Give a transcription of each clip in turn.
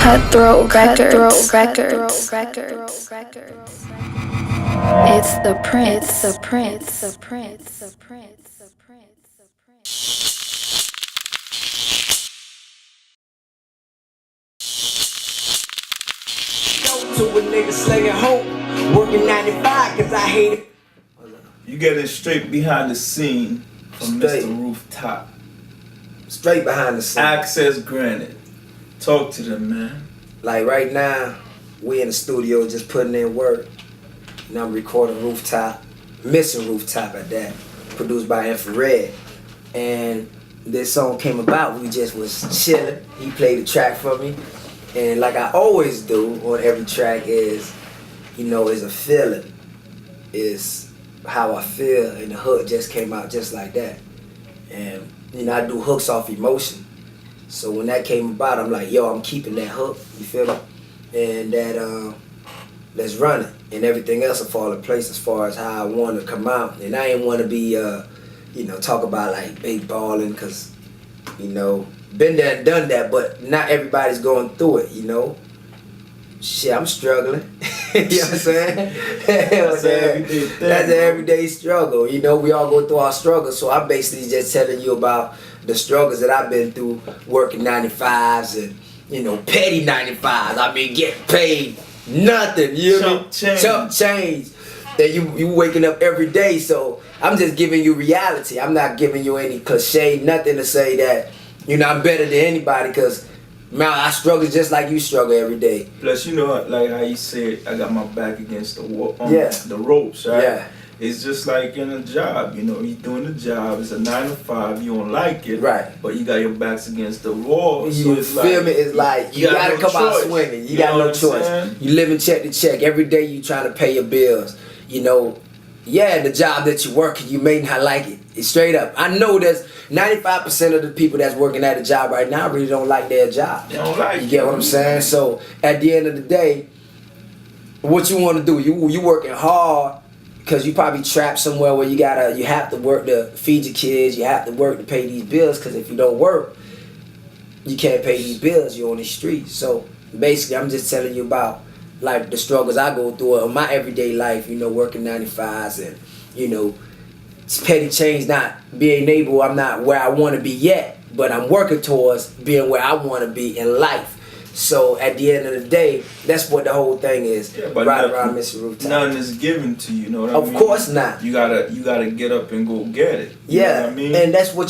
Cutthroat Records. It's the Prince. To a nigga slinging hope, working 95 cause I hate it. You get it straight behind the scene from Straight. Mr. Rooftop. Straight behind the scene. Access granted. Talk to them, man. Like right now, we in the studio just putting in work. And I'm recording Rooftop, missing Rooftop at that, produced by Infrared. And this song came about, we just was chilling. He played the track for me. And like I always do on every track is a feeling. Is how I feel, and the hook just came out just like that. And I do hooks off emotion. So when that came about, I'm like, yo, I'm keeping that hook, you feel me? And that let's run it. And everything else will fall in place as far as how I want to come out. And I ain't want to be talk about like big balling, cause been there and done that, but not everybody's going through it, Shit, I'm struggling. You know what I'm saying? That's an everyday struggle. We all go through our struggles. So I'm basically just telling you about the struggles that I've been through working 95s and, petty 95s. I mean, getting paid nothing, you know? Chump change. That you waking up every day. So I'm just giving you reality. I'm not giving you any cliche, nothing to say that, I'm better than anybody, because man, I struggle just like you struggle every day. Plus, like how you said, I got my back against the wall, Yeah. the ropes, right? Yeah. It's just like in a job, you're doing the job. It's a 9 to 5. You don't like it, Right? But you got your backs against the wall. You feel me? It's like you gotta come out swinging. You got no choice. You living check to check every day. You trying to pay your bills. Yeah, the job that you're working, you may not like it. It's straight up. I know there's 95% of the people that's working at a job right now really don't like their job. They don't like it. You get what I'm saying? So at the end of the day, what you want to do? You working hard because you probably trapped somewhere where you have to work to feed your kids. You have to work to pay these bills, because if you don't work, you can't pay these bills. You're on the street. So basically, I'm just telling you about like the struggles I go through in my everyday life, working 95s and, petty change, not being able, I'm not where I want to be yet, but I'm working towards being where I want to be in life. So at the end of the day, that's what the whole thing is. Yeah, but around Mr. Rooftop. Nothing is given to you, what I mean? Of course not. You gotta get up and go get it. Yeah, know what I mean? And that's what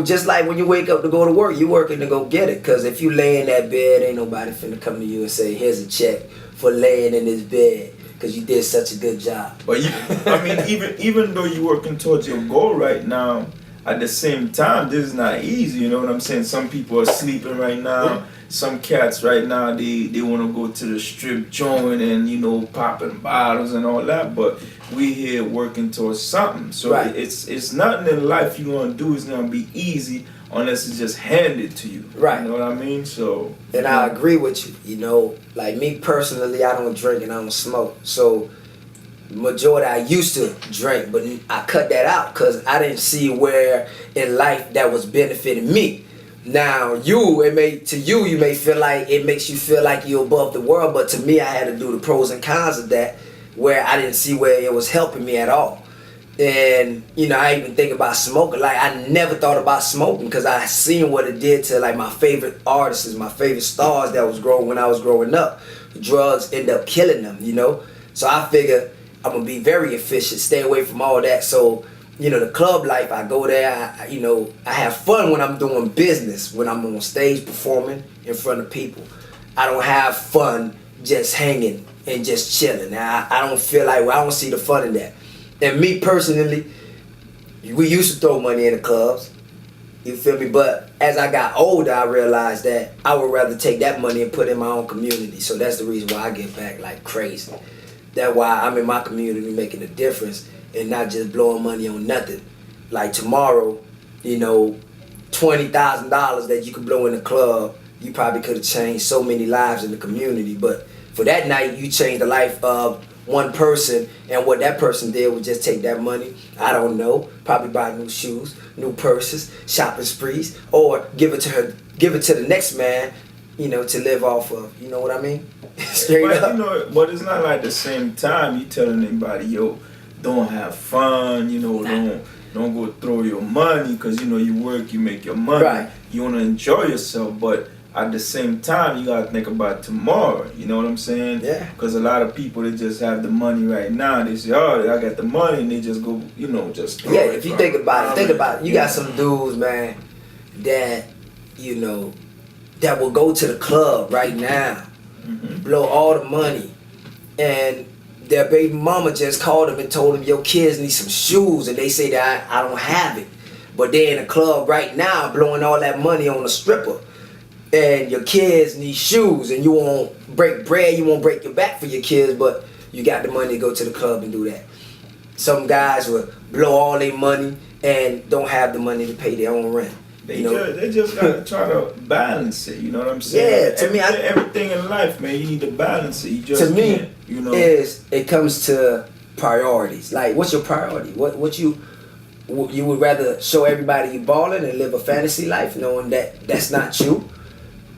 just like when you wake up to go to work, you working to go get it. Because if you lay in that bed, ain't nobody finna come to you and say, here's a check for laying in this bed, because you did such a good job. But even though you're working towards your goal right now, at the same time, this is not easy. You know what I'm saying? Some people are sleeping right now. Some cats right now, they want to go to the strip joint and popping bottles and all that. But we here working towards something. So right. It's nothing in life you gonna do is gonna be easy unless it's just handed to you. Right. You know what I mean? So. And I agree with you. Like me personally, I don't drink and I don't smoke. So majority I used to drink, but I cut that out because I didn't see where in life that was benefiting me. Now you may feel like it makes you feel like you're above the world, but to me I had to do the pros and cons of that, where I didn't see where it was helping me at all. And I even think about smoking. Like I never thought about smoking because I seen what it did to like my favorite artists, my favorite stars that was growing when I was growing up. Drugs end up killing them, So I figure I'm gonna be very efficient, stay away from all that. So the club life, I go there, I have fun when I'm doing business, when I'm on stage performing in front of people. I don't have fun just hanging and just chilling. I don't feel like, I don't see the fun in that. And me personally, we used to throw money in the clubs, you feel me? But as I got older, I realized that I would rather take that money and put it in my own community. So that's the reason why I get back like crazy. That's why I'm in my community making a difference and not just blowing money on nothing. Like tomorrow, $20,000 that you could blow in the club, you probably could have changed so many lives in the community. But for that night, you changed the life of one person, and what that person did was just take that money, I don't know, probably buy new shoes, new purses, shopping sprees, or give it to the next man to live off of. You know what I mean? Straight But up. but it's not like the same time you telling anybody, yo, don't have fun, don't go throw your money because you work, you make your money, Right. you want to enjoy yourself, but at the same time you gotta think about tomorrow. You know what I'm saying? Yeah. Because a lot of people, they just have the money right now. They say, oh, I got the money, and they just go, just throw Yeah, it. if you think about it, you got some dudes, man, that that will go to the club right now, blow all the money, and their baby mama just called them and told them your kids need some shoes, and they say that I don't have it, but they're in the club right now blowing all that money on a stripper, and your kids need shoes, and you won't break bread, you won't break your back for your kids, but you got the money to go to the club and do that. Some guys will blow all their money and don't have the money to pay their own rent. They just gotta try to balance it. You know what I'm saying? Yeah, to me, everything in life, man, you need to balance it. You just to me, can't, it comes to priorities. Like, what's your priority? What you would rather show everybody you balling and live a fantasy life, knowing that that's not you,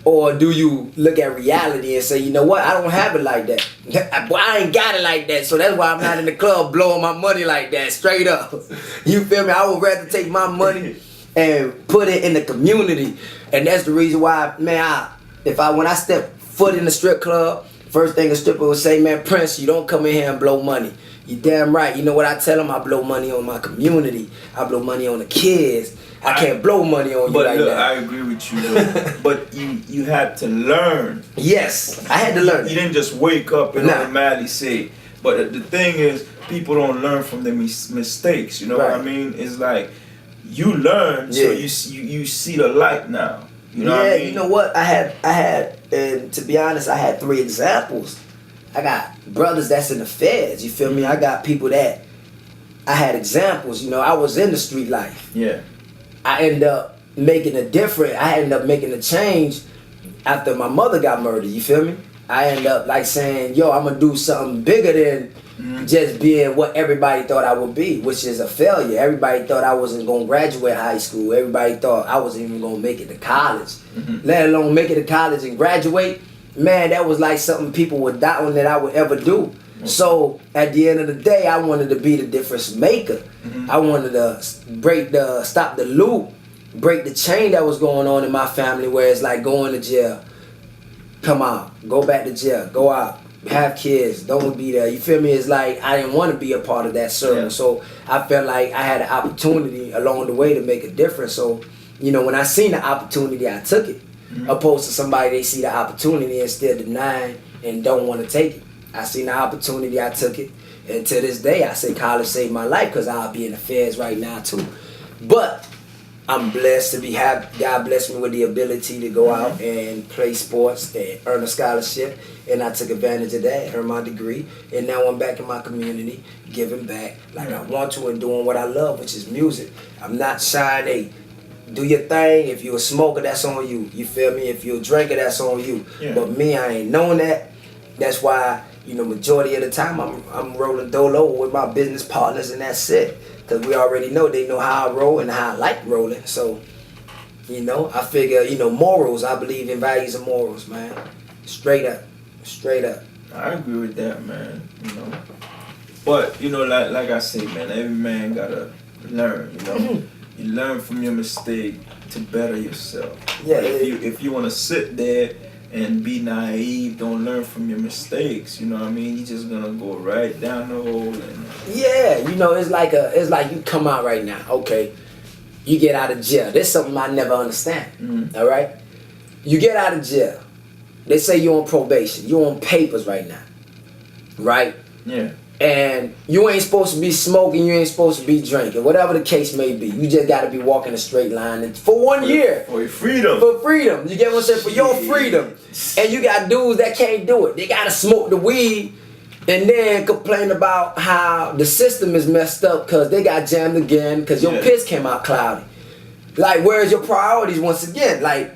or do you look at reality and say, you know what, I don't have it like that. I ain't got it like that, so that's why I'm not in the club blowing my money like that. Straight up, you feel me? I would rather take my money and put it in the community, and that's the reason why, man. When I step foot in the strip club, first thing a stripper will say, man, Prince, you don't come in here and blow money. You damn right. You know what I tell them? I blow money on my community. I blow money on the kids. I can't blow money on you like that. I agree with you, though. But you had to learn. Yes, I had to learn. You didn't just wake up and automatically say. But the thing is, people don't learn from their mistakes. You know what I mean? It's like you learn, so you see the light now. You know what I mean? You know what? I had, and to be honest, I had 3 examples. I got brothers that's in the feds. You feel me? I got people that I had examples. I was in the street life. Yeah. I ended up making a difference. I ended up making a change after my mother got murdered. You feel me? I ended up like saying, yo, I'm gonna do something bigger than just being what everybody thought I would be, which is a failure. Everybody thought I wasn't gonna graduate high school. Everybody thought I wasn't even gonna make it to college, let alone make it to college and graduate. Man, that was like something people were doubting that I would ever do. So at the end of the day, I wanted to be the difference maker. I wanted to stop the loop, break the chain that was going on in my family, where it's like going to jail, come out, go back to jail, go out, have kids, don't be there. You feel me? It's like I didn't want to be a part of that circle. Yeah. So I felt like I had an opportunity along the way to make a difference. So, when I seen the opportunity, I took it. Opposed to somebody, they see the opportunity and still denying and don't want to take it. I seen the opportunity, I took it. And to this day, I say college saved my life because I'll be in the feds right now too. But I'm blessed to be happy. God blessed me with the ability to go out and play sports and earn a scholarship. And I took advantage of that, earned my degree. And now I'm back in my community, giving back like I want to and doing what I love, which is music. I'm not shy. Hey, do your thing. If you're a smoker, that's on you. You feel me? If you're a drinker, that's on you. Yeah. But me, I ain't known that. That's why, majority of the time I'm rolling dolo with my business partners, and that's it. Because we already know, they know how I roll and how I like rolling. So, I figure, morals, I believe in values and morals, man. Straight up. I agree with that, man. But, like I say, man, every man gotta learn, You learn from your mistake to better yourself. Yeah. If you want to sit there and be naive, don't learn from your mistakes. You know what I mean? You're just gonna go right down the hole. It's like you come out right now. Okay, you get out of jail. There's something I never understand. All right, you get out of jail. They say you're on probation. You're on papers right now. Right? Yeah. And you ain't supposed to be smoking, you ain't supposed to be drinking, whatever the case may be. You just got to be walking a straight line and for 1 year. For your freedom. For freedom. You get what I'm saying? For your freedom. And you got dudes that can't do it. They got to smoke the weed and then complain about how the system is messed up because they got jammed again because your piss came out cloudy. Like, where's your priorities once again? Like,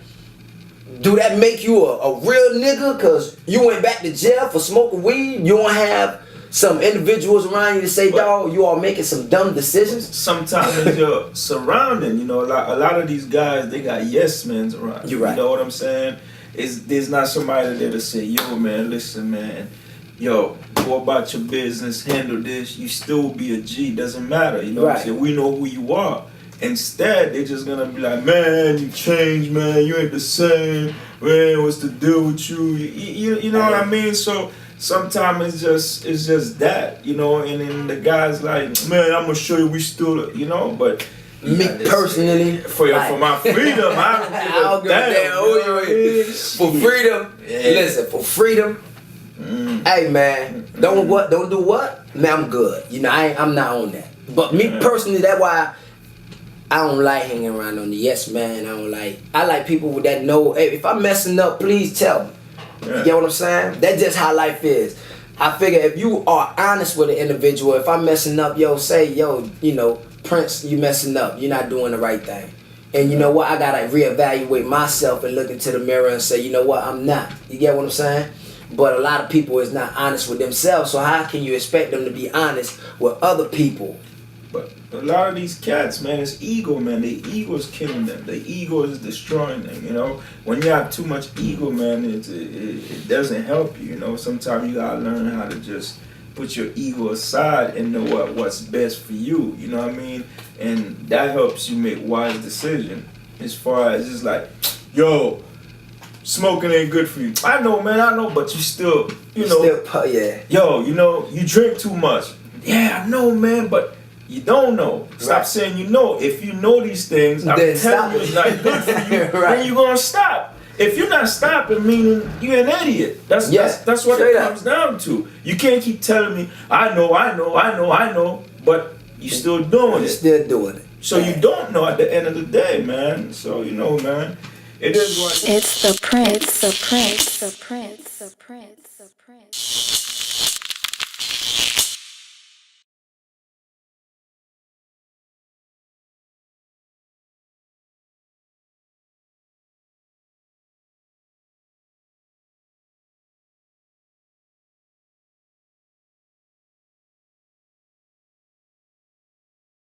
do that make you a real nigga because you went back to jail for smoking weed? You don't have some individuals around you to say, dog, you are making some dumb decisions? Sometimes it's your surrounding. You know, a lot of these guys, they got yes men around. You're right. You know what I'm saying? There's not somebody there to say, yo, man, listen, man, yo, go about your business, handle this. You still be a G. Doesn't matter. You know what I'm saying? We know who you are. Instead, they're just gonna be like, man, you changed, man. You ain't the same. Man, what's the deal with you? You know what I mean? So sometimes it's just that, you know. And then the guy's like, man, I'm gonna show you we still, you know. But me personally, for my freedom, I don't give a damn. For freedom, listen, for freedom. Hey man, don't do what? Man, I'm good. You know, I'm not on that. But me personally, that's why I don't like hanging around on the yes man. I like people that know, hey, if I'm messing up, please tell me. You get what I'm saying? That's just how life is. I figure if you are honest with an individual, if I'm messing up, say, you know, Prince, you messing up. You're not doing the right thing. And you know what? I gotta reevaluate myself and look into the mirror and say, you know what? I'm not. You get what I'm saying? But a lot of people is not honest with themselves. So how can you expect them to be honest with other people? But a lot of these cats, man, it's ego, man. The ego is killing them. The ego is destroying them, you know. When you have too much ego, man, it doesn't help you, you know. Sometimes you gotta learn how to just put your ego aside and know what's best for you, you know what I mean? And that helps you make wise decisions. As far as just like, yo, smoking ain't good for you. I know, man, I know, but you still, you know. Yo, you know, you drink too much. Yeah, I know, man, but you don't know. Stop saying you know. If you know these things, I'm telling you it's not good for you, then you're going to stop. If you're not stopping, meaning you're an idiot. That's what it comes down to. You can't keep telling me, I know, but you're still doing it. Still doing it. So you don't know at the end of the day, man. So, you know, man, it is what It's the Prince, the Prince, the Prince, the Prince, the Prince.